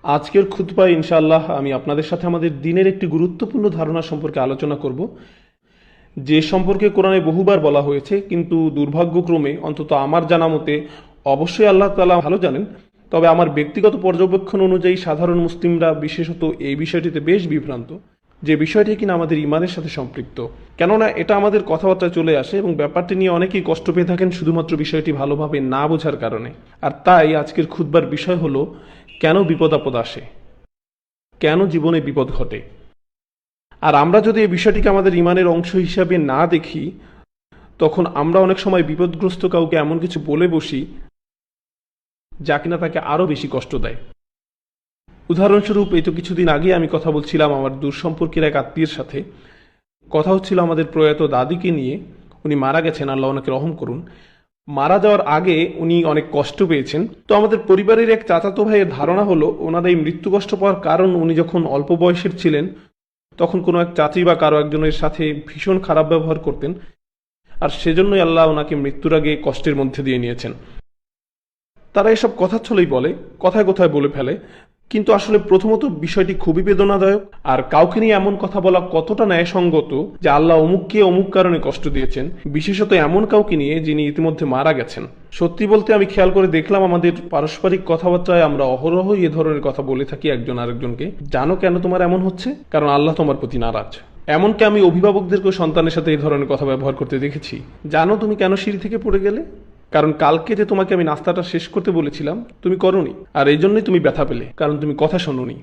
আজকের খুতবায় ইনশাআল্লাহ আমি আপনাদের সাথে আমাদের দিনের একটি গুরুত্বপূর্ণ ধারণা সম্পর্কে আলোচনা করব, যে সম্পর্কে কোরআনে বহুবার বলা হয়েছে, কিন্তু দুর্ভাগ্যক্রমে অন্তত আমার জানা মতে, অবশ্যই আল্লাহ তাআলা ভালো জানেন, তবে আমার ব্যক্তিগত পর্যবেক্ষণ অনুযায়ী সাধারণ মুসলিমরা বিশেষত এই বিষয়টিতে বেশ বিভ্রান্ত, যে বিষয়টি কিনা আমাদের ইমানের সাথে সম্পৃক্ত। কেননা এটা আমাদের কথাবার্তায় চলে আসে এবং ব্যাপারটি নিয়ে অনেকেই কষ্ট পেয়ে থাকেন শুধুমাত্র বিষয়টি ভালোভাবে না বোঝার কারণে। আর তাই আজকের খুতবার বিষয় হলো, কেন বিপদ আপদ আসে, কেন জীবনে বিপদ ঘটে। আর আমরা যদি এই বিষয়টিকে আমাদের ইমানের অংশ হিসাবে না দেখি, তখন আমরা অনেক সময় বিপদগ্রস্ত কাউকে এমন কিছু বলে বসি যা কিনা তাকে আরো বেশি কষ্ট দেয়। উদাহরণস্বরূপ, এই তো কিছুদিন আগে আমি কথা বলছিলাম আমার দূর সম্পর্কের এক আত্মীয়ের সাথে। কথা হচ্ছিল আমাদের প্রয়াত দাদিকে নিয়ে। উনি মারা গেছেন, আল্লাহ ওনাকে রহম করুন। মারা যাওয়ার আগে উনি অনেক কষ্ট পেয়েছেন। তো আমাদের পরিবারের এক চাচাতো ভাইয়ের ধারণা হলো, ওনার এই মৃত্যু কষ্ট পাওয়ার কারণ উনি যখন অল্প বয়সের ছিলেন তখন কোনো এক চাচি বা কারো একজনের সাথে ভীষণ খারাপ ব্যবহার করতেন, আর সেজন্যই আল্লাহ ওনাকে মৃত্যুর আগে কষ্টের মধ্যে দিয়ে নিয়েছেন। তারা এসব কথা ছলেই বলে, কথায় কথায় বলে ফেলে, কিন্তু আসলে প্রথমত বিষয়টি খুবই বেদনাদায়ক। আর কাউকে নিয়ে এমন কথা বলা কতটা ন্যায়সঙ্গত যে আল্লাহ অমুককে অমুক কারণে কষ্ট দিয়েছেন, বিশেষত এমন কাউকে নিয়ে যিনি ইতিমধ্যে মারা গেছেন। সত্যি বলতে আমি খেয়াল করে দেখলাম আমাদের পারস্পরিক কথাবার্তায় আমরা অহরহই এ ধরনের কথা বলে থাকি একজন আরেকজনকে। জানো কেন তোমার এমন হচ্ছে? কারণ আল্লাহ তোমার প্রতি নারাজ। এমনকি আমি অভিভাবকদেরকেও সন্তানের সাথে এই ধরনের কথা ব্যবহার করতে দেখেছি। জানো তুমি কেন সিঁড়ি থেকে পড়ে গেলে? কারণ কালকে যে তোমাকে আমি নাস্তাটা শেষ করতে বলেছিলাম তুমি করোনি, আর এই জন্যই তুমি ব্যথা পেলে, কারণ তুমি কথা শোনোনি।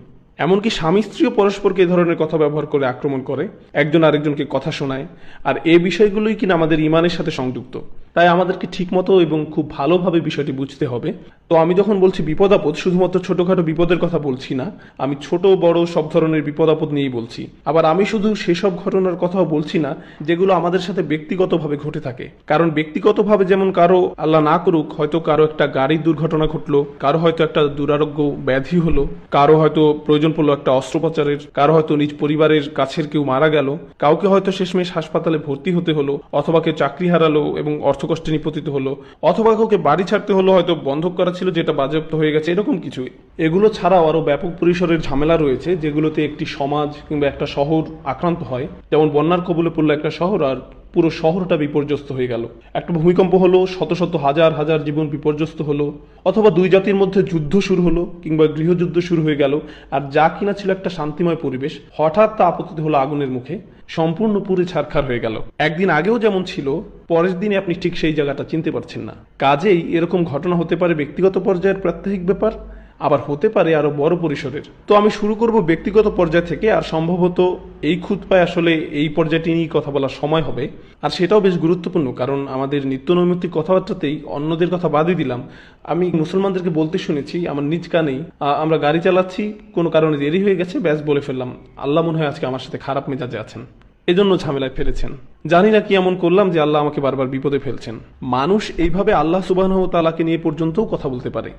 এমনকি স্বামী স্ত্রীও পরস্পরকে এই ধরনের কথা ব্যবহার করে আক্রমণ করে, একজন আরেকজনকে কথা শোনায়। আর এই বিষয়গুলোই কিনা আমাদের ইমানের সাথে সংযুক্ত। তাই আমাদেরকে ঠিকমতো এবং খুব ভালোভাবে বিষয়টি বুঝতে হবে। তো আমি যখন বলছি বিপদ আপদ, শুধুমাত্র ছোটখাটো বিপদের কথা বলছি না, আমি ছোট বড় সব ধরনের বিপদ আপদ নিয়েই বলছি। আবার আমি শুধু সেসব ঘটনার কথাও বলছি না যেগুলো আমাদের সাথে ব্যক্তিগতভাবে ঘটে থাকে। কারণ ব্যক্তিগতভাবে যেমন কারো আল্লাহ না করুক হয়তো কারো একটা গাড়ির দুর্ঘটনা ঘটলো, কারো হয়তো একটা দুরারোগ্য ব্যাধি হলো, কারো হয়তো প্রয়োজন পড়লো একটা অস্ত্রোপচারের, কারো হয়তো নিজ পরিবারের কাছের কেউ মারা গেল, কাউকে হয়তো শেষমেশ হাসপাতালে ভর্তি হতে হলো, অথবা কেউ চাকরি হারালো এবং অর্থকষ্টে নিপতিত হলো, অথবা কাউকে বাড়ি ছাড়তে হলো, হয়তো বন্ধক করা ছিল যেটা বাজেয়াপ্ত হয়ে গেছে, এরকম কিছু। এগুলো ছাড়াও আরো ব্যাপক পরিসরের ঝামেলা রয়েছে যেগুলোতে একটি সমাজ কিংবা একটা শহর আক্রান্ত হয়। যেমন বন্যার কবলে পড়লো একটা শহর আর পুরো শহরটা বিপর্যস্ত হয়ে গেল। একটা ভূমিকম্প হলো, শত শত হাজার হাজার জীবন বিপর্যস্ত হলো, অথবা দুই জাতির মধ্যে যুদ্ধ শুরু হলো কিংবা গৃহযুদ্ধ শুরু হয়ে গেল। আর যা কিনা ছিল একটা শান্তিময় পরিবেশ, হঠাৎ তা আপতিত হলো আগুনের মুখে, সম্পূর্ণ পুরে ছারখার হয়ে গেল। একদিন আগেও যেমন ছিল, পরের দিনে আপনি ঠিক সেই জায়গাটা চিনতে পারছেন না। কাজেই এরকম ঘটনা হতে পারে ব্যক্তিগত পর্যায়ের প্রাত্যহিক ব্যাপার, আবার হতে পারে আরো বড় পরিসরের। তো আমি শুরু করব ব্যক্তিগত পর্যায় থেকে, আর সম্ভবত এই খুতবায় আসলে এই পর্যায়টি নিয়ে কথা বলার সময় হবে। আর সেটাও বেশ গুরুত্বপূর্ণ, কারণ আমাদের নিত্য নৈমিত্তিক কথাবার্তাতেই অন্যদের কথা বাদই দিলাম, আমি মুসলমানদেরকে বলতে শুনেছি আমার নিজ কানেই, আমরা গাড়ি চালাচ্ছি, কোনো কারণে দেরি হয়ে গেছে, ব্যাস বলে ফেললাম, আল্লাহ মনে হয় আজকে আমার সাথে খারাপ মেজাজে আছেন, এজন্য ঝামেলায় ফেলেছেন। জানি না কি এমন করলাম যে আল্লাহ আমাকে বারবার বিপদে ফেলছেন। মানুষ এইভাবে আল্লাহ সুবহানাহু ওয়া তাআলাকে নিয়ে পর্যন্তও কথা বলতে পারে।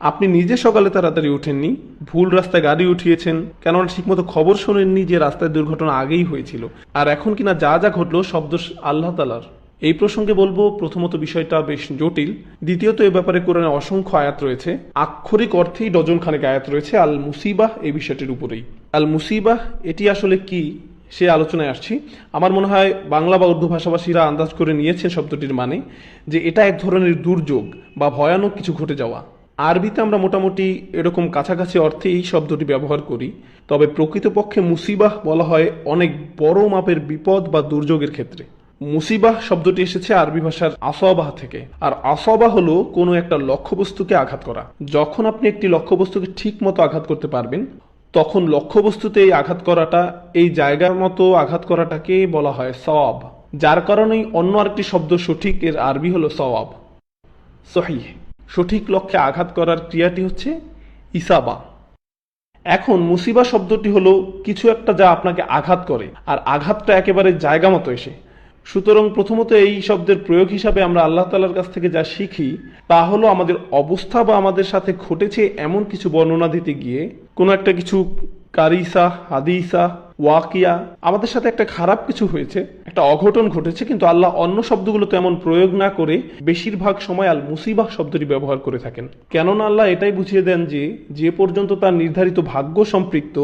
আপনি নিজে সকালে তাড়াতাড়ি উঠেননি, ভুল রাস্তায় গাড়ি উঠিয়েছেন, কেননা ঠিকমতো খবর শোনেননি যে রাস্তায় দুর্ঘটনা আগেই হয়েছিল, আর এখন কিনা যা যা ঘটলো সব দোষ আল্লাহ তাআলার। এই প্রসঙ্গে বলবো, প্রথমত বিষয়টা বেশ জটিল, দ্বিতীয়ত এ ব্যাপারে কোরআনে অসংখ্য আয়াত রয়েছে, আক্ষরিক অর্থেই ডজন খানেক আয়াত রয়েছে আল মুসিবাহ এই বিষয়টির উপরেই। আল মুসিবাহ এটি আসলে কি সে আলোচনায় আসছি। আমার মনে হয় বাংলা বা উর্দু ভাষাভাষীরা আন্দাজ করে নিয়েছেন শব্দটির মানে, যে এটা এক ধরনের দুর্যোগ বা ভয়ানক কিছু ঘটে যাওয়া। আরবিতে আমরা মোটামুটি এরকম কাছাকাছি অর্থে এই শব্দটি ব্যবহার করি, তবে প্রকৃতপক্ষে মুসিবাহ বলা হয় অনেক বড় মাপের বিপদ বা দুর্যোগের ক্ষেত্রে। মুসিবাহ শব্দটি এসেছে আরবি ভাষার আসবাহ থেকে, আর আসবাহ হলো কোনো একটা লক্ষ্যবস্তুকে আঘাত করা। যখন আপনি একটি লক্ষ্যবস্তুকে ঠিক মতো আঘাত করতে পারবেন, তখন লক্ষ্যবস্তুতে এই আঘাত করাটা, এই জায়গার মতো আঘাত করাটাকে বলা হয় সওয়াব। যার কারণেই অন্য আরেকটি শব্দ সঠিক এর আরবি হলো সওয়াব, সহিহ। সঠিক লক্ষ্যে আঘাত করার ক্রিয়াটি হচ্ছে ইসাবা। এখন মুসিবা শব্দটি হলো কিছু একটা যা আপনাকে আঘাত করে, আর আঘাতটা একেবারে জায়গা মতো এসে। সুতরাং প্রথমত এই শব্দের প্রয়োগ হিসাবে আমরা আল্লাহ তাআলার কাছ থেকে যা শিখি তা হলো আমাদের অবস্থা বা আমাদের সাথে ঘটেছে এমন কিছু বর্ণনা দিতে গিয়ে কোনো একটা কিছু কারিসা, হাদিসা ওয়াকিয়া, আমাদের সাথে একটা খারাপ কিছু হয়েছে, একটা অঘটন ঘটেছে, কিন্তু আল্লাহ অন্য শব্দগুলো তেমন প্রয়োগ না করে বেশিরভাগ সময় আল মুসিবাহ শব্দটি ব্যবহার করে থাকেন। কেননা আল্লাহ এটাই বুঝিয়ে দেন যে যে পর্যন্ত তার নির্ধারিত ভাগ্য সম্পৃক্ত,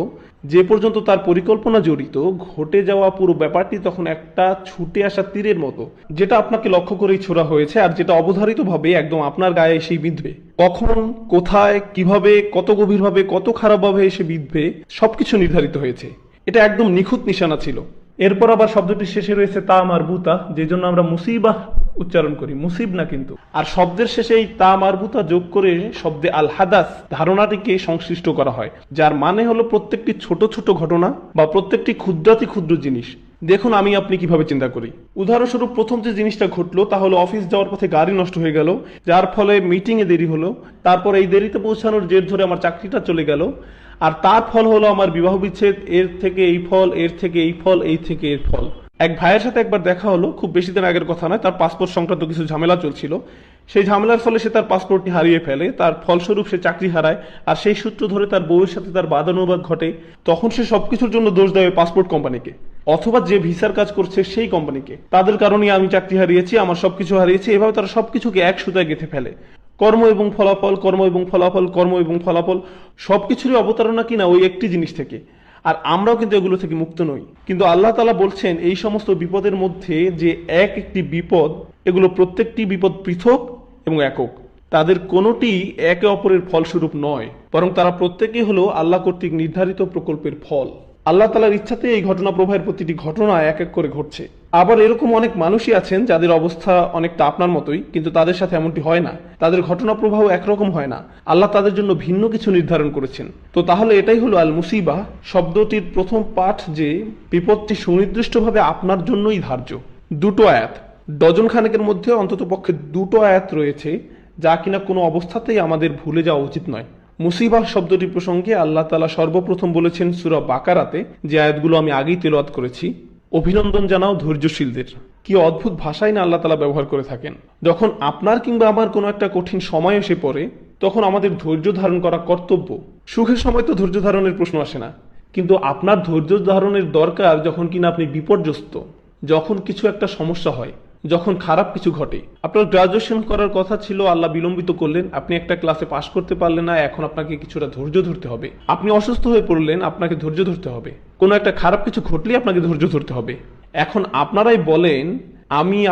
যে পর্যন্ত তার পরিকল্পনা জড়িত, ঘটে যাওয়া পুরো ব্যাপারটি তখন একটা ছুটে আসা তীরের মতো, যেটা আপনাকে লক্ষ্য করেই ছোড়া হয়েছে আর যেটা অবধারিতভাবে একদম আপনার গায়ে এসেই বিঁধবে। কখন, কোথায়, কিভাবে, কত গভীরভাবে, কত খারাপভাবে এসে বিঁধবে সবকিছু নির্ধারিত হয়েছে। এটা একদম নিখুঁত নিশানা ছিল। এরপর আবার শব্দটির শেষে রয়েছে তা মারবুতা, যে জন্য আমরা মুসিবাহ উচ্চারণ করি, মুসিব না কিন্তু। আর শব্দের শেষে এই তা মারবুতা যোগ করে শব্দে আল হাদাস ধারণাটিকে সংশ্লিষ্ট করা হয়, যার মানে হলো প্রত্যেকটি ছোট ছোট ঘটনা বা প্রত্যেকটি ক্ষুদ্রাতি ক্ষুদ্র জিনিস। দেখুন আমি আপনি কিভাবে চিন্তা করি। উদাহরণস্বরূপ প্রথম যে জিনিসটা ঘটলো তা হলো অফিস যাওয়ার পথে গাড়ি নষ্ট হয়ে গেল, যার ফলে মিটিংয়ে দেরি হলো। তারপর এই দেরিতে পৌঁছানোর জের ধরে আমার চাকরিটা চলে গেল। আর তার ফল হলো আমার বিবাহ বিচ্ছেদ, এর থেকে এই ফল, এর থেকে এই ফল, এই থেকে এর ফল। এক ভাইয়ের সাথে একবার দেখা হলো, খুব বেশি দিন আগের কথা নয়, তার পাসপোর্ট সংক্রান্ত কিছু ঝামেলা চলছিল। সেই ঝামেলার ফলে সে তার পাসপোর্টটি হারিয়ে ফেলে, তার ফলস্বরূপ সে চাকরি হারায়। আর সেই সূত্র ধরে তার বউয়ের সাথে তার বাদানুবাদ ঘটে। তখন সে সবকিছুর জন্য দোষ দেয় পাসপোর্ট কোম্পানিকে, অথবা যে ভিসার কাজ করছে সেই কোম্পানিকে। তাদের কারণে আমি চাকরি হারিয়েছি, আমার সবকিছু হারিয়েছি। এভাবে তারা সবকিছুকে এক সুতায় গেঁথে ফেলে। কর্ম এবং ফলাফল, কর্ম এবং ফলাফল, কর্ম এবং ফলাফল, সবকিছুরই অবতারণা কিনা ওই একটি জিনিস থেকে। আর আমরাও কিন্তু এগুলো থেকে মুক্ত নই। কিন্তু আল্লাহ তাআলা বলছেন এই সমস্ত বিপদের মধ্যে যে একটি বিপদ, এগুলো প্রত্যেকটি বিপদ পৃথক এবং একক। তাদের কোনোটি একে অপরের ফলস্বরূপ নয়, বরং তারা প্রত্যেকেই হলো আল্লাহ কর্তৃক নির্ধারিত প্রকল্পের ফল। আল্লাহ তাআলার ইচ্ছাতে এই ঘটনা প্রবাহের প্রতিটি ঘটনা এক এক করে ঘটছে। আবার এরকম অনেক মানুষই আছেন যাদের অবস্থা অনেকটা আপনার মতোই, কিন্তু তাদের সাথে এমনটি হয় না। তাদের ঘটনা প্রবাহ একরকম হয় না। আল্লাহ তাদের জন্য ভিন্ন কিছু নির্ধারণ করেছেন। তো তাহলে এটাই হলো আল মুসিবাহ শব্দটির প্রথম পাঠ, যে বিপদটি সুনির্দিষ্টভাবে আপনার জন্যই ধার্য। দুটো আয়াত, ডজন খানেকের মধ্যে অন্তত পক্ষে দুটো আয়াত রয়েছে যা কিনা কোনো অবস্থাতেই আমাদের ভুলে যাওয়া উচিত নয়। মুসিবাহ শব্দটি প্রসঙ্গে আল্লাহ তাআলা সর্বপ্রথম বলেছেন সূরা বাকারাতে, যে আয়াতগুলো আমি আগেই তেলাওয়াত করেছি, অভিনন্দন জানাও ধৈর্যশীলদের। কি অদ্ভুত ভাষাই না আল্লাহ তাআলা ব্যবহার করে থাকেন। যখন আপনার কিংবা আমার কোনো একটা কঠিন সময় এসে পড়ে, তখন আমাদের ধৈর্য ধারণ করা কর্তব্য। সুখের সময় তো ধৈর্য ধারণের প্রশ্ন আসে না, কিন্তু আপনার ধৈর্য ধারণের দরকার যখন কিনা আপনি বিপর্যস্ত, যখন কিছু একটা সমস্যা হয়, যখন খারাপ কিছু ঘটে। আপনার গ্রাজুয়েশন করার কথা ছিল, আল্লাহ বিলম্বিত করলেন, আপনি একটা ক্লাসে পাশ করতে পারলেন না, এখন আপনাকে কিছুটা ধৈর্য ধরতে হবে। আপনি অসুস্থ হয়ে পড়লেন, আপনাকে ধৈর্য ধরতে হবে। কোনো একটা খারাপ কিছু ঘটলে আপনাকে ধৈর্য ধরতে হবে। এখন আপনারাই বলেন,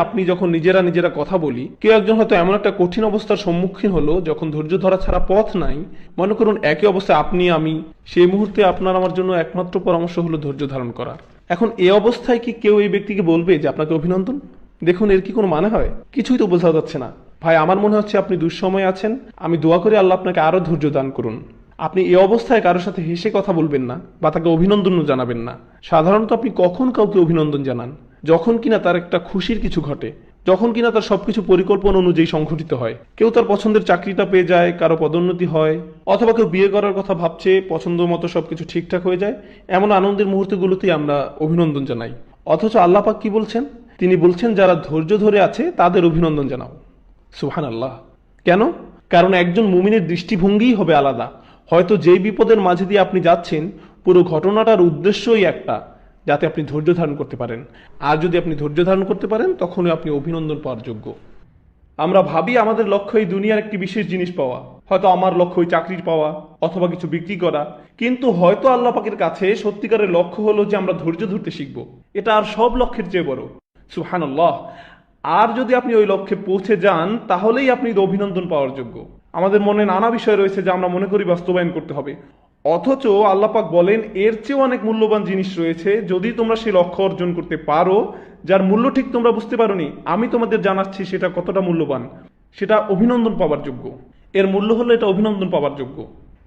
আপনি যখন নিজেরা কথা বলি, কেউ একজন হয়তো এমন একটা কঠিন অবস্থার সম্মুখীন হলো যখন ধৈর্য ধরা ছাড়া পথ নাই, মনে করুন একই অবস্থায় আপনি আমি, সেই মুহূর্তে আপনার আমার জন্য একমাত্র পরামর্শ হলো ধৈর্য ধারণ করা। এখন এই অবস্থায় কি কেউ এই ব্যক্তিকে বলবে যে আপনাকে অভিনন্দন? দেখুন এর কি কোনো মানে হয়? কিছুই তো বোঝা যাচ্ছে না। ভাই আমার মনে হচ্ছে আপনি দুঃসময়ে আছেন, আমি দোয়া করি আল্লাহ আপনাকে আরো ধৈর্য দান করুন। আপনি এই অবস্থায় কারোর সাথে হেসে কথা বলবেন না বা তাকে অভিনন্দনও জানাবেন না। সাধারণত আপনি কখন কাউকে অভিনন্দন জানান? যখন কিনা তার একটা খুশির কিছু ঘটে, যখন কিনা তার সবকিছু পরিকল্পনা অনুযায়ী সংঘটিত হয়। কেউ তার পছন্দের চাকরিটা পেয়ে যায়, কারো পদোন্নতি হয়, অথবা কেউ বিয়ে করার কথা ভাবছে, পছন্দ মতো সবকিছু ঠিকঠাক হয়ে যায়। এমন আনন্দের মুহূর্তগুলোতেই আমরা অভিনন্দন জানাই। অথচ আল্লাহ পাক কি বলছেন? তিনি বলছেন যারা ধৈর্য ধরে আছে তাদের অভিনন্দন জানাও। সুবহানাল্লাহ। কেন? কারণ একজন মুমিনের দৃষ্টিভঙ্গিই হবে আলাদা। হয়তো যেই বিপদের মাঝে দিয়ে আপনি যাচ্ছেন, পুরো ঘটনাটার উদ্দেশ্যই একটা, যাতে আপনি ধৈর্য ধারণ করতে পারেন। আর যদি আপনি ধৈর্য ধারণ করতে পারেন, তখনই আপনি অভিনন্দন পাওয়ার যোগ্য। আমরা ভাবি আমাদের লক্ষ্য এই দুনিয়ার একটি বিশেষ জিনিস পাওয়া, হয়তো আমার লক্ষ্য ওই চাকরির পাওয়া অথবা কিছু বিক্রি করা, কিন্তু হয়তো আল্লাহ পাকের কাছে সত্যিকারের লক্ষ্য হলো যে আমরা ধৈর্য ধরতে শিখব। এটা আর সব লক্ষ্যের চেয়ে বড়। সুবহানাল্লাহ। আর যদি আপনি ওই লক্ষ্যে পৌঁছে যান, তাহলেই আপনি অভিনন্দন পাওয়ার যোগ্য। আমাদের মনে নানা বিষয় রয়েছে যা আমরা মনে করি বাস্তবায়ন করতে হবে, অথচ আল্লাহ পাক বলেন এর চেয়েও অনেক মূল্যবান জিনিস রয়েছে। যদি তোমরা সেই লক্ষ্য অর্জন করতে পারো, যার মূল্য ঠিক তোমরা বুঝতে পারোনি, আমি তোমাদের জানাচ্ছি সেটা কতটা মূল্যবান, সেটা অভিনন্দন পাওয়ার যোগ্য। এর মূল্য হলো এটা অভিনন্দন পাওয়ার যোগ্য।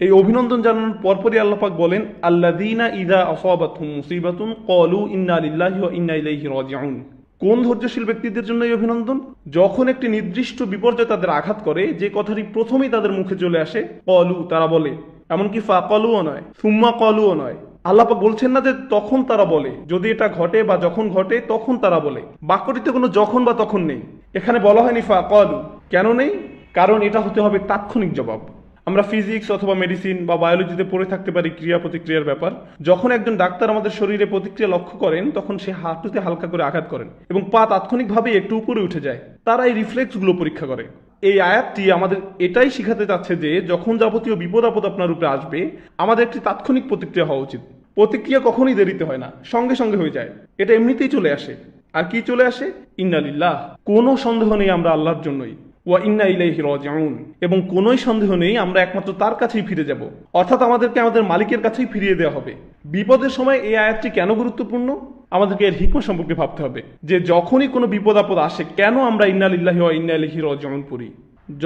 এই অভিনন্দন জানানোর পরপরই আল্লাহ পাক বলেন, আল্লাযীনা ইযা আসাবাতহুম মুসিবাতুন ক্বালু ইন্না লিল্লাহি ওয়া ইন্না ইলাইহি রাজিউন। কোন ধৈর্যশীল ব্যক্তিদের জন্য এই অভিনন্দন? যখন একটি নির্দিষ্ট বিপর্যয় তাদের আঘাত করে, যে কথাটি প্রথমেই তাদের মুখে চলে আসে, ক্বালু, তারা বলে। এমনকি ফাকালুও নয়, সুম্মা ক্বালুও নয়। আল্লাহ পাক বলছেন না যে তখন তারা বলে, যদি এটা ঘটে বা যখন ঘটে তখন তারা বলে। বাক্যটিতে কোনো যখন বা তখন নেই। এখানে বলা হয়নি ফাকালু। কেন নেই? কারণ এটা হতে হবে তাৎক্ষণিক জবাব। আমরা ফিজিক্স অথবা মেডিসিন বা বায়োলজিতে পড়ে থাকতে পারি ক্রিয়া প্রতিক্রিয়ার ব্যাপার। যখন একজন ডাক্তার আমাদের শরীরে প্রতিক্রিয়া লক্ষ্য করেন তখন সে হাঁটুতে হালকা করে আঘাত করেন এবং পা তাৎক্ষণিকভাবে একটু উপরে উঠে যায়। তারা এই রিফ্লেক্সগুলো পরীক্ষা করে। এই আয়াতটি আমাদের এটাই শিখাতে চাচ্ছে যে যখন যাবতীয় বিপদ আপদ আপনার উপরে আসবে আমাদের একটি তাৎক্ষণিক প্রতিক্রিয়া হওয়া উচিত। প্রতিক্রিয়া কখনোই দেরিতে হয় না, সঙ্গে সঙ্গে হয়ে যায়। এটা এমনিতেই চলে আসে। আর কি চলে আসে? ইন্না লিল্লাহ, কোনো সন্দেহ নেই আমরা আল্লাহর জন্যই, ওয়া ইন্না ইলাইহি রাজিউন, এবং কোনোই সন্দেহ নেই আমরা একমাত্র তার কাছেই ফিরে যাব, অর্থাৎ আমাদেরকে আমাদের মালিকের কাছেই ফিরিয়ে দেওয়া হবে। বিপদের সময় এই আয়াতটি কেন গুরুত্বপূর্ণ? আমাদেরকে এর হিকমত সম্পর্কে ভাবতে হবে যে যখনই কোনো বিপদ আপদ আসে কেন আমরা ইন্না লিল্লাহি ওয়া ইন্না ইলাইহি রাজিউন পড়ি।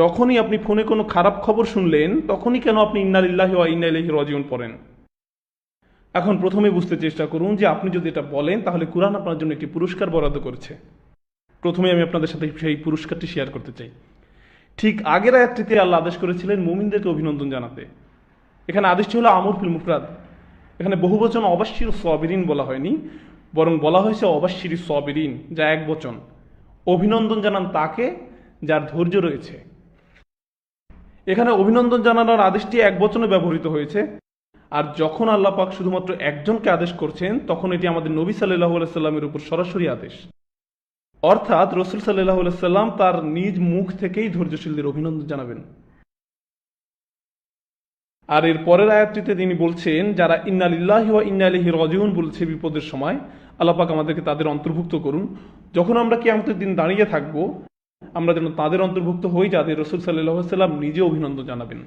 যখনই আপনি ফোনে কোনো খারাপ খবর শুনলেন তখনই কেন আপনি ইন্না লিল্লাহি ওয়া ইন্না ইলাইহি রাজিউন পড়েন? এখন প্রথমে বুঝতে চেষ্টা করুন যে আপনি যদি এটা বলেন তাহলে কুরআন আপনার জন্য একটি পুরস্কার বরাদ্দ করেছে। প্রথমে আমি আপনাদের সাথে সেই পুরস্কারটি শেয়ার করতে চাই। ঠিক আগের আয়াতটিতে আল্লাহ আদেশ করেছিলেন মুমিনদেরকে অভিনন্দন জানাতে। এখানে আদেশটি হলো আমর ফিল মুফরাদ। এখানে বহুবচন অবাশশির সাবিরিন বলা হয়নি, বরং বলা হয়েছে অবাশশির সাবিরিন, যা এক বচন। অভিনন্দন জানান তাকে যার ধৈর্য রয়েছে। এখানে অভিনন্দন জানানোর আদেশটি এক বচনে ব্যবহৃত হয়েছে। আর যখন আল্লাহ পাক শুধুমাত্র একজনকে আদেশ করছেন তখন এটি আমাদের নবী সাল্লাল্লাহু আলাইহি সাল্লামের উপর সরাসরি আদেশ, অর্থাৎ রাসূল সাল্লাল্লাহু আলাইহি সাল্লাম তার নিজ মুখ থেকেই ধৈর্যশীলদের অভিনন্দন জানাবেন। আর এর পরের আয়াতটিতে তিনি বলছেন যারা ইন্না লিল্লাহি ওয়া ইন্না ইলাইহি রাজিউন বলছে বিপদের সময়, আল্লাহ পাক আমাদেরকে তাদের অন্তর্ভুক্ত করুন। যখন আমরা কিয়ামতের দিন দাঁড়িয়ে থাকবো আমরা যেন তাদের অন্তর্ভুক্ত হই যাদের রাসূল সাল্লাল্লাহু আলাইহি সাল্লাম নিজে অভিনন্দন জানাবেন।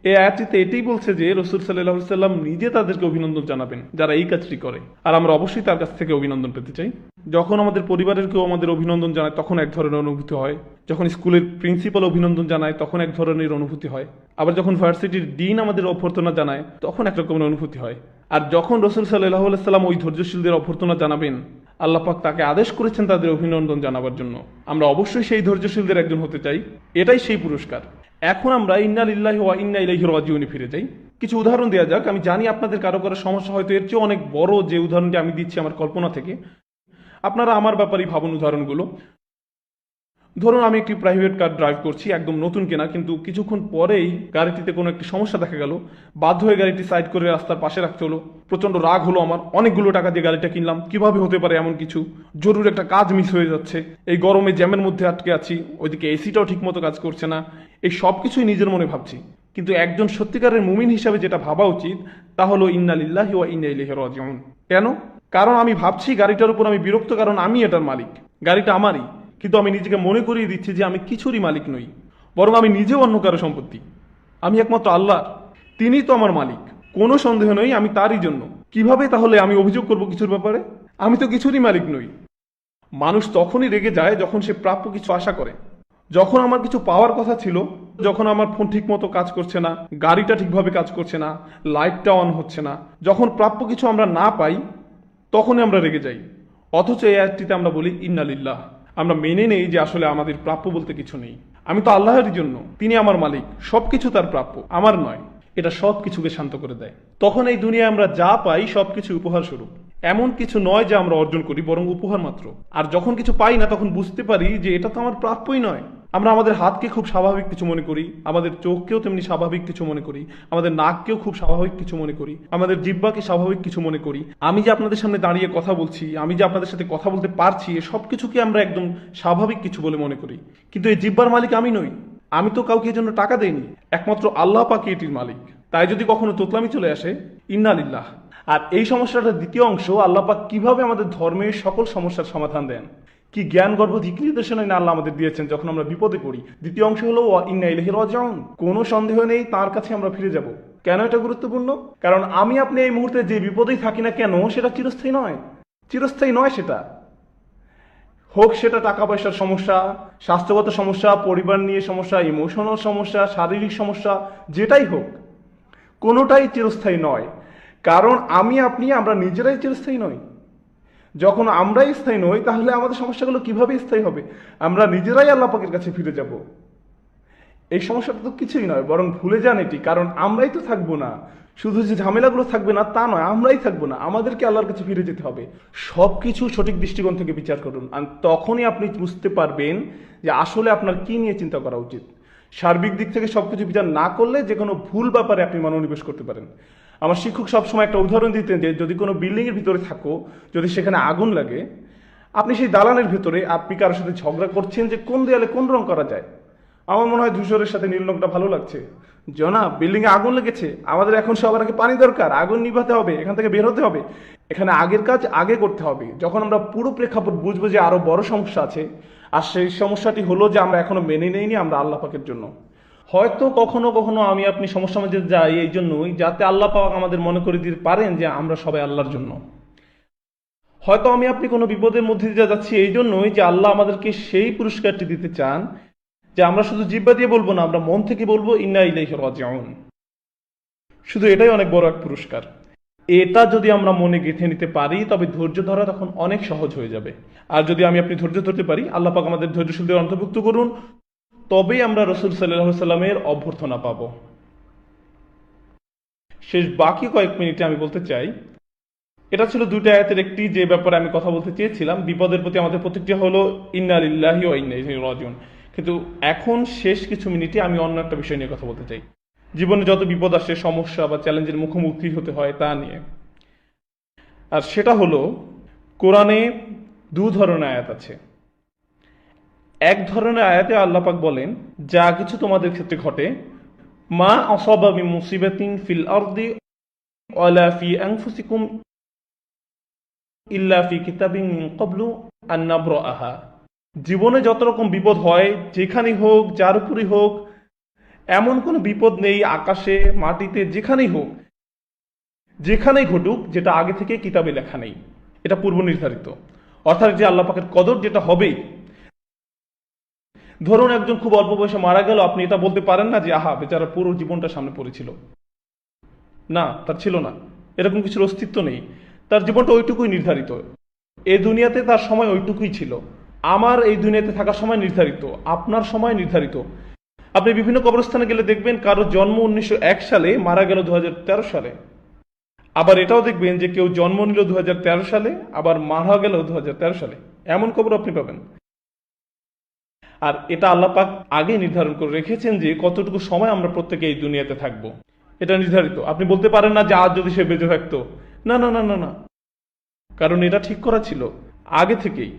এই আয়াতটিতে এটাই বলছে যে রাসূল সাল্লাল্লাহু আলাইহি সাল্লাম নিজে তাদেরকে অভিনন্দন জানাবেন যারা এই কাজটি করে। আর আমরা অবশ্যই তার কাছ থেকে অভিনন্দন পেতে চাই। যখন আমাদের পরিবারের কেউ আমাদের অভিনন্দন জানায় তখন এক ধরনের অনুভূতি হয়। যখন স্কুলের প্রিন্সিপাল অভিনন্দন জানায় তখন এক ধরনের অনুভূতি হয়। আবার যখন ভার্সিটির ডিন আমাদের অভ্যর্থনা জানায় তখন এক রকমের অনুভূতি হয়। আর যখন রাসূল সাল্লাল্লাহু আলাইহি সাল্লাম ওই ধৈর্যশীলদের অভ্যর্থনা জানাবেন, আল্লাহ পাক তাকে আদেশ করেছেন তাদের অভিনন্দন জানাবার জন্য। আমরা অবশ্যই সেই ধৈর্যশীলদের একজন হতে চাই। এটাই সেই পুরস্কার। এখন আমরা ইন্না লিল্লাহি ওয়া ইন্না ইলাইহি রাজিউনে ফিরে যাই। কিছু উদাহরণ দেওয়া যাক। আমি জানি আপনাদের কারো কারো সমস্যা হয়তো এর চেয়ে অনেক বড় যে উদাহরণটি আমি দিচ্ছি আমার কল্পনা থেকে। আপনারা আমার ব্যাপারেই ভাবুন উদাহরণগুলো। ধরুন আমি একটি প্রাইভেট কার ড্রাইভ করছি, একদম নতুন কেনা, কিন্তু কিছুক্ষণ পরেই গাড়িটিতে কোনো একটি সমস্যা দেখা গেল। বাধ্য হয়ে গাড়িটি সাইড করে রাস্তার পাশে রাখতে হলো। প্রচন্ড রাগ হলো আমার। অনেকগুলো টাকা দিয়ে গাড়িটা কিনলাম, কিভাবে হতে পারে এমন কিছু? জরুরি একটা কাজ মিস হয়ে যাচ্ছে, এই গরমে জ্যামের মধ্যে আটকে আছি, ওইদিকে এসিটাও ঠিক মতো কাজ করছে না। এই সব কিছুই নিজের মনে ভাবছি। কিন্তু একজন সত্যিকারের মুমিন হিসাবে যেটা ভাবা উচিত তা হলো ইন্না লিল্লাহি ওয়া ইন্না ইলাইহি রাজিউন। কেন? কারণ আমি ভাবছি গাড়িটার উপর আমি বিরক্ত, কারণ আমি এটার মালিক, গাড়িটা আমারই। কিন্তু আমি নিজেকে মনে করিয়ে দিচ্ছি যে আমি কিছুরই মালিক নই, বরং আমি নিজেও অন্য কারো সম্পত্তি। আমি একমাত্র আল্লাহ, তিনিই তো আমার মালিক। কোনো সন্দেহ নেই আমি তারই জন্য। কিভাবে তাহলে আমি অভিযোগ করব কিছুর ব্যাপারে? আমি তো কিছুরই মালিক নই। মানুষ তখনই রেগে যায় যখন সে প্রাপ্য কিছু আশা করে। যখন আমার কিছু পাওয়ার কথা ছিল, যখন আমার ফোন ঠিক মতো কাজ করছে না, গাড়িটা ঠিকভাবে কাজ করছে না, লাইটটা অন হচ্ছে না, যখন প্রাপ্য কিছু আমরা না পাই তখনই আমরা রেগে যাই। অথচ এই আয়াতটিতে আমরা বলি ইন্না লিল্লাহ। আমরা মেনে নেই যে আসলে আমাদের প্রাপ্য বলতে কিছু নেই। আমি তো আল্লাহরই জন্য, তিনি আমার মালিক, সবকিছু তার প্রাপ্য, আমার নয়। এটা সব কিছুকে শান্ত করে দেয়। তখন এই দুনিয়ায় আমরা যা পাই সবকিছু উপহার স্বরূপ। এমন কিছু নয় যে আমরা অর্জন করি, বরং উপহার মাত্র। আর যখন কিছু পাই না তখন বুঝতে পারি যে এটা তো আমার প্রাপ্যই নয়। আমরা আমাদের হাতকে খুব স্বাভাবিক কিছু মনে করি, আমাদের চোখকেও তেমনি স্বাভাবিক কিছু মনে করি, আমাদের নাককেও খুব স্বাভাবিক কিছু মনে করি, আমাদের জিহ্বাকে স্বাভাবিক কিছু মনে করি। আমি যে আপনাদের সামনে দাঁড়িয়ে কথা বলছি, আমি যে আপনাদের সাথে কথা বলতে পারছি, সব কিছুকে আমরা একদম স্বাভাবিক কিছু বলে মনে করি। কিন্তু এই জিহ্বার মালিক আমি নই। আমি তো কাউকে এর জন্য টাকা দেইনি, একমাত্র আল্লাহ পাকই এটির মালিক। তাই যদি কখনো তোতলামি চলে আসে, ইন্না লিল্লাহ। আর এই সমস্যাটার দ্বিতীয় অংশ, আল্লাহ পাক কিভাবে আমাদের ধর্মের সকল সমস্যার সমাধান দেন, কি জ্ঞান গর্ভ দিক নির্দেশনাই না আল্লাহ আমাদের দিয়েছেন যখন আমরা বিপদে পড়ি। দ্বিতীয় অংশ হলো ওয়া ইন্না ইলাইহি রাজিউন। কোনো সন্দেহ নেই তার কাছে আমরা ফিরে যাব। কেন এটা গুরুত্বপূর্ণ? কারণ আমি আপনি এই মুহূর্তে যে বিপদেই থাকি না কেন সেটা চিরস্থায়ী নয়। চিরস্থায়ী নয় সেটা। হোক সেটা টাকা পয়সার সমস্যা, স্বাস্থ্যগত সমস্যা, পরিবার নিয়ে সমস্যা, ইমোশনাল সমস্যা, শারীরিক সমস্যা, যেটাই হোক, কোনোটাই চিরস্থায়ী নয়। কারণ আমি আপনি আমরা নিজেরাই চিরস্থায়ী নই। যখন আমরাই স্থায়ী নই তাহলে আমাদের সমস্যাগুলো কিভাবে স্থায়ী হবে? আমরা নিজেরাই আল্লাহ পাকের কাছে ফিরে যাব। এই সমস্যাটা তো কিছুই নয়, বরং ভুলে যান এটি। কারণ আমরাই তো থাকবো না। শুধু যে ঝামেলাগুলো থাকবে না তা নয়, আমরাই থাকবো না। আমাদেরকে আল্লাহর কাছে ফিরে যেতে হবে। সবকিছু সঠিক দৃষ্টিকোণ থেকে বিচার করুন, আর তখনই আপনি বুঝতে পারবেন যে আসলে আপনার কি নিয়ে চিন্তা করা উচিত। সার্বিক দিক থেকে সবকিছু বিচার না করলে যে কোনো ভুল ব্যাপারে আপনি মনোনিবেশ করতে পারেন। আমার শিক্ষক সবসময় একটা উদাহরণ দিতেন যে যদি কোনো বিল্ডিং এর ভিতরে থাকো, যদি সেখানে আগুন লাগে, আপনি সেই দালানের ভিতরে আপনি কারোর সাথে ঝগড়া করছেন যে কোন দেয়ালে কোন রং করা যায়। আমার মনে হয় ধূসরের সাথে নীল রংটা ভালো লাগছে। জনাব, বিল্ডিং এ আগুন লেগেছে, আমাদের এখন সবার আগে পানি দরকার, আগুন নিভাতে হবে, এখান থেকে বের হতে হবে। এখানে আগের কাজ আগে করতে হবে। যখন আমরা পুরো প্রেক্ষাপট বুঝবো যে আরো বড় সমস্যা আছে, আর সেই সমস্যাটি হলো যে আমরা এখনো মেনে নেইনি আমরা আল্লাহ পাকের জন্য। হয়তো কখনো কখনো আমি আপনি সমস্যার মধ্যে যাই এই জন্যই যাতে আল্লাহ পাক আমাদের মনে করে দিতে পারেন যে আমরা সবাই আল্লাহর জন্য। হয়তো আমি আপনি কোনো বিপদের মধ্যে দিয়ে যাচ্ছি এই জন্যই যে আল্লাহ আমাদেরকে সেই পুরস্কারটি দিতে চান যে আমরা শুধু জিহ্বা দিয়ে বলবো না, আমরা মন থেকে বলবো ইন্না ইলাইহি রাজিউন। শুধু এটাই অনেক বড় এক পুরস্কার। এটা যদি আমরা মনে গেঁথে নিতে পারি তবে ধৈর্য ধরা তখন অনেক সহজ হয়ে যাবে। আর যদি আমি আপনি ধৈর্য ধরতে পারি, আল্লাহ পাক আমাদের ধৈর্যশীলদের অন্তর্ভুক্ত করুন, তবেই আমরা রাসূল সাল্লাল্লাহু আলাইহি সাল্লামের অভ্যর্থনা পাব। শেষ বাকি কয়েক মিনিটে আমি বলতে চাই, এটা ছিল দুইটা আয়াতের একটি যে ব্যাপারে আমি কথা বলতে চেয়েছিলাম। বিপদের প্রতি আমাদের প্রতিক্রিয়া হলো ইন্না লিল্লাহি ওয়া ইন্না ইলাইহি রাজিউন। কিন্তু এখন শেষ কিছু মিনিটে আমি অন্য একটা বিষয় নিয়ে কথা বলতে চাই। জীবনে যত বিপদ আসে, সমস্যা বা চ্যালেঞ্জের মুখোমুখি হতে হয় তা নিয়ে। আর সেটা হলো, কোরআনে দু ধরনের আয়াত আছে। এক ধরনের আয়াতে আল্লাহ পাক বলেন যা কিছু তোমাদের ক্ষেত্রে ঘটে, মা আসাবা মিন মুসিবাতিন ফিল আরদি ওয়ালা ফি আনফুসিকুম ইল্লা ফি কিতাবিন মিন ক্বাবলু আন নাবরাআহা। জীবনে যত রকম বিপদ হয়, যেখানেই হোক, যার উপরই হোক, এমন কোনো বিপদ নেই আকাশে মাটিতে, যেখানেই হোক, যেখানেই ঘটুক, যেটা আগে থেকে কিতাবে লেখা নেই। এটা পূর্ব নির্ধারিত, অর্থাৎ যে আল্লাহ পাকের কদর যেটা হবেই। ধরুন একজন খুব অল্প বয়সে মারা গেল, আপনি এটা বলতে পারেন না যে আহা বেচারা পুরো জীবনটা সামনে পড়েছিল। না, তার ছিল না, এরকম কিছুর অস্তিত্ব নেই। তার জীবনটা ওইটুকুই নির্ধারিত। এই দুনিয়াতে তার সময় ওইটুকুই ছিল। আমার এই দুনিয়াতে থাকার সময় নির্ধারিত, আপনার সময় নির্ধারিত। আপনি বিভিন্ন কবরস্থানে গেলে দেখবেন কারো জন্ম 1901 সালে, মারা গেল 2013 সালে। আবার এটাও দেখবেন যে কেউ জন্ম নিল 2013 সালে, আবার মারা গেল 2013 সালে। এমন কবর আপনি পাবেন। আর এটা আল্লাহ পাক আগে নির্ধারণ করে রেখেছেন যে কতটুকু সময় আমরা প্রত্যেকে এই দুনিয়াতে থাকবো। এটা নির্ধারিত। আপনি বলতে পারেন না যে আজ যদি সে বেঁচে থাকতো, না না না না না, কারণ এটা ঠিক করা ছিল আগে থেকেই।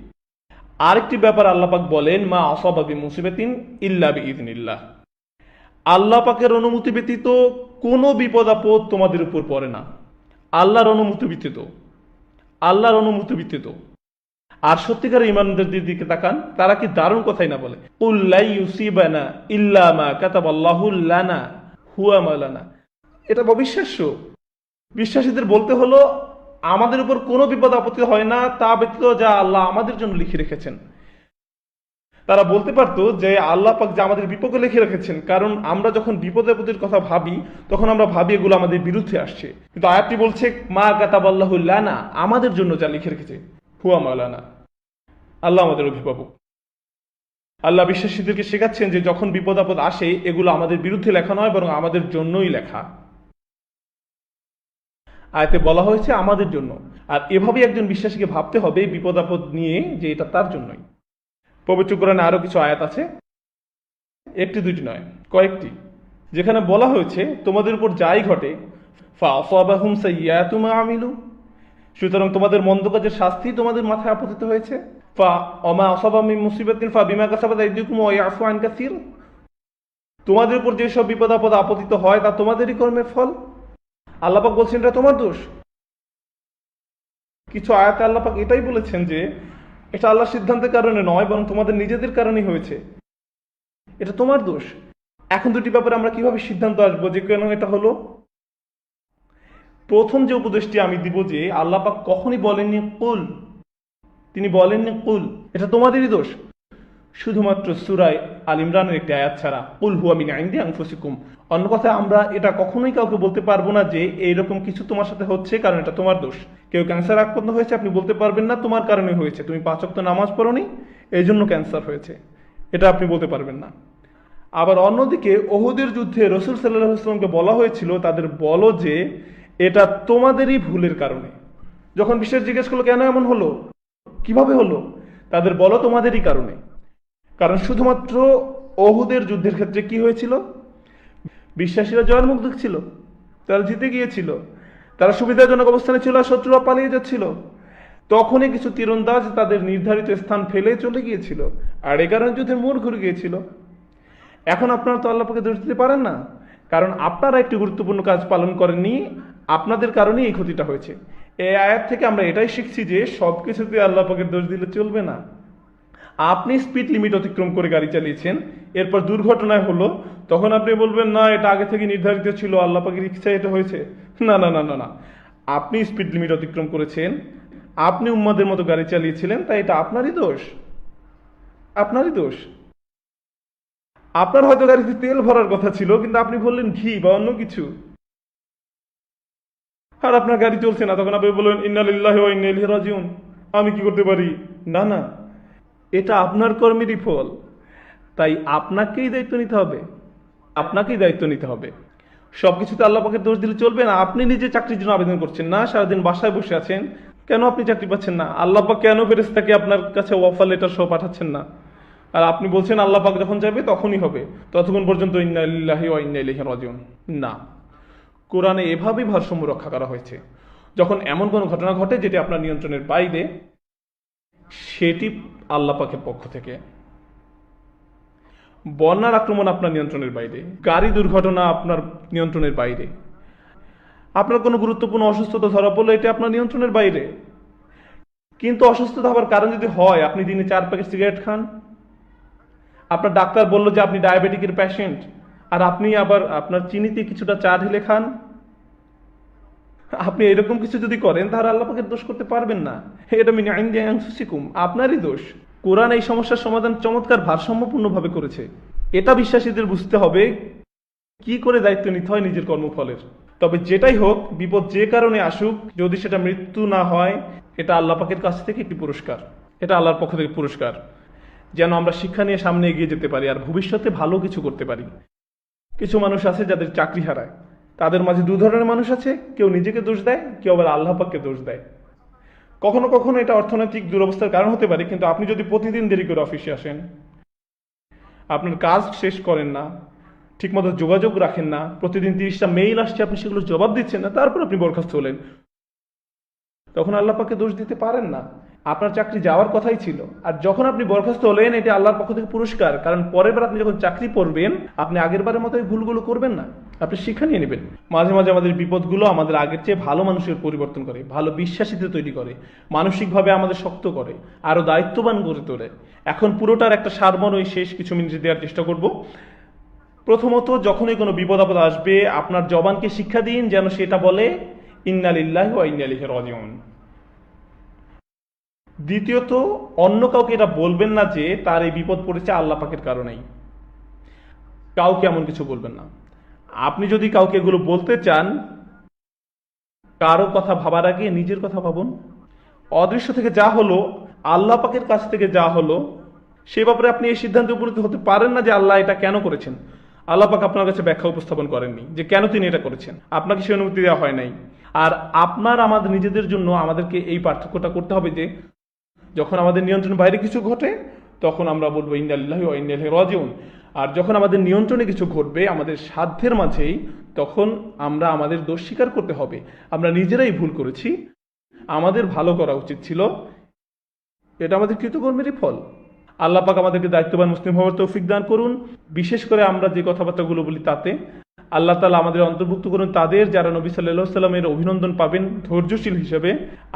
আরেকটি ব্যাপার আল্লাহ পাক বলেন মা আসাবা বিমুসিবাতিন ইল্লা বিইذনিল্লাহ। আল্লাহ পাকের অনুমতি ব্যতীত কোনো বিপদ আপদ তোমাদের উপর পড়ে না, আল্লাহর অনুমতি ব্যতীত। আল্লাহর অনুমতি ব্যতীত। আর সত্যিকার ইমানদারদের দিকে তাকান, তারা কি দারুণ কথাই না বলে, কুল লা ইউসিবানা ইল্লা মা কাতাবাল্লাহু লানা হুয়া মাওলানা। এটা অবিশ্বাস্য। বিশ্বাসীদের বলতে হলো আমাদের উপর কোনো বিপদ আপত্তি হয় না তা ব্যতীত যা আল্লাহ আমাদের জন্য লিখে রেখেছেন। তারা বলতে পারতো যে আল্লাহ পাক যা আমাদের বিপদে লিখে রেখেছেন, কারণ আমরা যখন বিপদ আপদের কথা ভাবি তখন আমরা ভাবি এগুলো আমাদের বিরুদ্ধে আসছে। কিন্তু আয়াতটি বলছে মা কাতাবাল্লাহু লানা, আমাদের জন্য যা লিখে রেখেছে, হুয়া মাওলানা, আল্লাহ আমাদের অভিভাবক। আল্লাহ বিশ্বাসীদেরকে শেখাচ্ছেন যে যখন বিপদ আপদ আসে এগুলো আমাদের বিরুদ্ধে লেখা নয়, বরং আমাদের জন্যই লেখা। আয়াতে বলা হয়েছে আমাদের জন্য। আর এভাবেই একজন বিশ্বাসীকে ভাবতে হবে বিপদ আপদ নিয়ে যে এটা তার জন্যই। পবিত্র কোরআনে আরো কিছু আয়াত আছে, একটি দুইটি নয়, কয়েকটি, যেখানে বলা হয়েছে তোমাদের উপর যাই ঘটে ফাআসাবাহুম সাইয়্যাতু মা আমিলু, সুতরাং তোমাদের মন্দ কাজের শাস্তি তোমাদের মাথায় আপতিত হয়েছে। ফামা আসাবা মিন মুসিবাতিন ফাবিমা কাসাবাত আইদিকুম ওয়া ইয়াফু আন কাসীর, তোমাদের উপর যেসব বিপদ আপদ আপতিত হয় তা তোমাদেরই কর্মের ফল। আল্লাহ পাক বলছেন এটা তোমার দোষ। কিছু আয়াতে আল্লাহ পাক এটাই বলেছেন যে এটা আল্লাহর সিদ্ধান্তের কারণে নয়, বরং তোমাদের নিজেদের কারণেই হয়েছে, এটা তোমার দোষ। এখন দুটি ব্যাপারে আমরা কিভাবে সিদ্ধান্ত আসবো যে কেন এটা হলো? প্রথম যে উপদেশটি আমি দিব যে আল্লাহ পাক কখনই বলেননি কুল, তিনি বলেননি কুল এটা তোমাদেরই দোষ, শুধুমাত্র সূরা আল ইমরানের একটি আয়াত ছাড়া, কুল হুয়া মিন ইনদি আনফুসিকুম। অন্য কথায় আমরা এটা কখনোই কাউকে বলতে পারবো না যে এইরকম কিছু তোমার সাথে হচ্ছে কারণ এটা তোমার দোষ। কেউ ক্যান্সার আক্রান্ত হয়েছে, আপনি বলতে পারবেন না তোমার কারণে হয়েছে, তুমি 5 ওয়াক্ত নামাজ পড়োনি এই জন্য ক্যান্সার হয়েছে, এটা আপনি বলতে পারবেন না। আবার অন্যদিকে ওহুদের যুদ্ধে রাসূল সাল্লাল্লাহু আলাইহি ওয়াসাল্লামকে বলা হয়েছিল তাদের বলো যে এটা তোমাদেরই ভুলের কারণে। যখন বিশ্বাস জিজ্ঞেস করলো কেন এমন হলো, কিভাবে হলো, তাদের বলো তোমাদেরই কারণে। কারণ শুধুমাত্র ওহুদের যুদ্ধের ক্ষেত্রে কি হয়েছিল? বিশ্বাসীরা জয়মুখ ছিল, তারা জিতে গিয়েছিল, তারা সুবিধাজনক অবস্থানে ছিল আর শত্রুরা পালিয়ে যাচ্ছিল। তখনই কিছু তীরন্দাজ তাদের নির্ধারিত স্থান ফেলে চলে গিয়েছিল, আর এ কারণে যুদ্ধের মোড় ঘুরে গিয়েছিল। এখন আপনারা তো আল্লাহ পাকে দোষ দিতে পারেন না, কারণ আপনারা একটি গুরুত্বপূর্ণ কাজ পালন করেননি, আপনাদের কারণেই এই ক্ষতিটা হয়েছে। এই আয়াত থেকে আমরা এটাই শিখছি যে সব কিছুতে আল্লাহ পাকের দোষ দিলে চলবে না। আপনি স্পিড লিমিট অতিক্রম করে গাড়ি চালিয়েছেন, এরপর দুর্ঘটনায় হলো, তখন আপনি বলবেন না এটা আগে থেকে নির্ধারিত ছিল, আল্লাহ পাকের ইচ্ছায় এটা হয়েছে। না না না না না, আপনি স্পিড লিমিট অতিক্রম করেছেন, আপনি উম্মাদের মতো গাড়ি চালিয়েছিলেন, তাই এটা আপনারই দোষ, আপনারই দোষ। আপনার হয়তো গাড়িতে তেল ভরার কথা ছিল, কিন্তু আপনি বললেন ঘি বা অন্য কিছু, আর আপনার গাড়ি চলছে না, তখন আপনি বললেন ইন্না লিল্লাহি ওয়া ইন্না ইলাইহি রাজিউন, আমি কি করতে পারি? না না, এটা আপনার কর্মেরই ফল, তাই আপনাকেই দায়িত্ব নিতে হবে, আপনাকেই দায়িত্ব নিতে হবে। সবকিছুতে আল্লাহ পাকের দোষ দিলে চলবে না। আপনি নিজে চাকরির জন্য আবেদন করছেন না, সারাদিন বাসায় বসে আছেন, কেন আপনি চাকরি পাচ্ছেন না? আল্লাহ পাক কেন ফেরেশতাকে আপনার কাছে অফার লেটার সহ পাঠাচ্ছেন না? আর আপনি বলছেন আল্লাহ পাক যখন চাইবে তখনই হবে, ততক্ষণ পর্যন্ত ইন্না লিল্লাহি ওয়া ইন্না ইলাইহি রাজিউন। না, কোরআনে এভাবেই ভারসাম্য রক্ষা করা হয়েছে। যখন এমন কোনো ঘটনা ঘটে যেটি আপনার নিয়ন্ত্রণের বাইরে, সেটি আল্লাহ পাকের পক্ষ থেকে। বন্যার আক্রমণ আপনার নিয়ন্ত্রণের বাইরে, গাড়ি দুর্ঘটনা আপনার নিয়ন্ত্রণের বাইরে, আপনার কোনো গুরুত্বপূর্ণ অসুস্থতা ধরা পড়লো, এটা আপনার নিয়ন্ত্রণের বাইরে। কিন্তু অসুস্থতা হওয়ার কারণ যদি হয় আপনি দিনে 4 প্যাকেট সিগারেট খান, আপনার ডাক্তার বললো যে আপনি ডায়াবেটিকের পেশেন্ট, আর আপনি আবার আপনার চিনিতে কিছুটা চা ঢেলে খান, আপনি এরকম কিছু যদি করেন তাহলে আল্লাহ পাকের দোষ করতে পারবেন না। এটা মিন ইনদি আনফুসিকুম, আপনারই দোষ। কোরআন এই সমস্যার সমাধান চমৎকার ভারসাম্যপূর্ণভাবে করেছে। এটা বিশ্বাসীদের বুঝতে হবে কি করে দায়িত্ব নিতে হয় নিজের কর্মফলের। তবে যেটাই হোক, বিপদ যে কারণে আসুক, যদি সেটা মৃত্যু না হয়, এটা আল্লাহ পাকের কাছ থেকে একটি পুরস্কার, এটা আল্লাহর পক্ষ থেকে পুরস্কার, যেন আমরা শিক্ষা নিয়ে সামনে এগিয়ে যেতে পারি আর ভবিষ্যতে ভালো কিছু করতে পারি। কিছু মানুষ আছে যাদের চাকরি হারায়, তাদের মাঝে দু ধরনের মানুষ আছে, কেউ নিজেকে দোষ দেয়, কেউ আবার আল্লাহ পাককে দোষ দেয়। কখনো কখনো এটা অর্থনৈতিক দুরবস্থার কারণ হতে পারে, কিন্তু আপনি যদি প্রতিদিন দেরি করে অফিসে আসেন, আপনার কাজ শেষ করেন না, ঠিকমতো যোগাযোগ রাখেন না, প্রতিদিন 30টা মেইল আসছে আপনি সেগুলো জবাব দিচ্ছেন না, তারপর আপনি বরখাস্ত হলেন, তখন আল্লাহ পাককে দোষ দিতে পারেন না। আপনার চাকরি যাওয়ার কথাই ছিল, আর যখন আপনি বরখাস্ত হলেন, এটা আল্লাহর পক্ষ থেকে পুরস্কার, কারণ পরের বার আপনি যখন চাকরি করবেন, আপনি আগের বারের মতো এই ভুলগুলো করবেন না, আপনি শিক্ষা নিয়ে নেবেন। মাঝে মাঝে আমাদের বিপদগুলো আমাদের আগের চেয়ে ভালো মানুষের পরিবর্তন করে, ভালো বিশ্বাসীতে তৈরি করে, মানসিকভাবে আমাদের শক্ত করে, আরো দায়িত্ববান করে তোলে। এখন পুরোটার একটা সারমর্ম ওই শেষ কিছু মিনিট দেওয়ার চেষ্টা করব। প্রথমত, যখনই কোনো বিপদ আপদ আসবে, আপনার জবানকে শিক্ষা দিন যেন সেটা বলে ইন্না লিল্লাহি ওয়া ইন্না ইলাইহি রাজিউন। দ্বিতীয়ত, অন্য কাউকে এটা বলবেন না যে তার এই বিপদ পড়েছে আল্লাহ পাকের কারণেই, কাউকে এমন কিছু বলবেন না। আপনি যদি কাউকে এগুলো বলতে চান, কারো কথা ভাবার আগে নিজের কথা ভাবুন। অদৃশ্য থেকে যা হলো, আল্লাহ পাকের কাছ থেকে যা হলো, সে ব্যাপারে আপনি এই সিদ্ধান্তে উপনীত হতে পারেন না যে আল্লাহ এটা কেন করেছেন। আল্লাহ পাক আপনার কাছে ব্যাখ্যা উপস্থাপন করেননি যে কেন তিনি এটা করেছেন, আপনাকে সে অনুমতি দেওয়া হয় নাই। আর আপনার আমাদের নিজেদের জন্য আমাদেরকে এই পার্থক্যটা করতে হবে যে যখন আমাদের নিয়ন্ত্রণের বাইরে কিছু ঘটে, তখন আমরা বলবো ইন্না লিল্লাহি ওয়া ইন্না ইলাইহি রাজিউন। আর যখন আমাদের নিয়ন্ত্রণে কিছু ঘটবে আমাদের সাধ্যের মাঝেই, তখন আমরা আমাদের দোষ স্বীকার করতে হবে, আমরা নিজেরাই ভুল করেছি, আমাদের ভালো করা উচিত ছিল, এটা আমাদের কৃতকর্মেরই ফল। আল্লাহ পাক আমাদেরকে দায়িত্ববান মুসলিম হওয়ার তৌফিক দান করুন। বিশেষ করে আমরা যে কথাবার্তাগুলো বলি তাতে আল্লাহ তাআলা আমাদের অন্তর্ভুক্ত করুন তাদের যারা নবী সাল্লাল্লাহু আলাইহি ওয়াসাল্লামের অভিনন্দন পাবেন ধৈর্যশীল হিসেবে।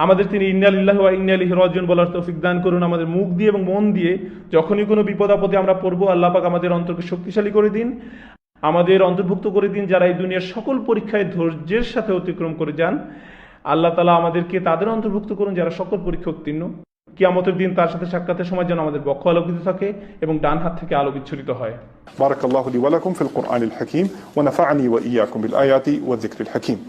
আমাদের তিনি ইন্না লিল্লাহি ওয়া ইন্না ইলাইহি রাজিউন বলার তৌফিক দান করুন। আমাদের মুখ দিয়ে এবং মন দিয়ে যখনই কোনো বিপদ আপদে আমরা পড়বো, আল্লাহ পাক আমাদের অন্তরকে শক্তিশালী করে দিন, আমাদের অন্তর্ভুক্ত করে দিন যারা এই দুনিয়ার সকল পরীক্ষায় ধৈর্যের সাথে অতিক্রম করে যান। আল্লাহ তাআলা আমাদেরকে তাদের অন্তর্ভুক্ত করুন যারা সকল পরীক্ষা উত্তীর্ণ। কিয়ামতের দিন তার সাথে সাক্ষাতের সময় যেন আমাদের বক্ষ আলোকিত থাকে এবং ডান হাত থেকে আলো বিচ্ছুরিত হয়। بارك الله لي ولكم في القرآن الحكيم ونفعني وإياكم بالآيات والذكر الحكيم.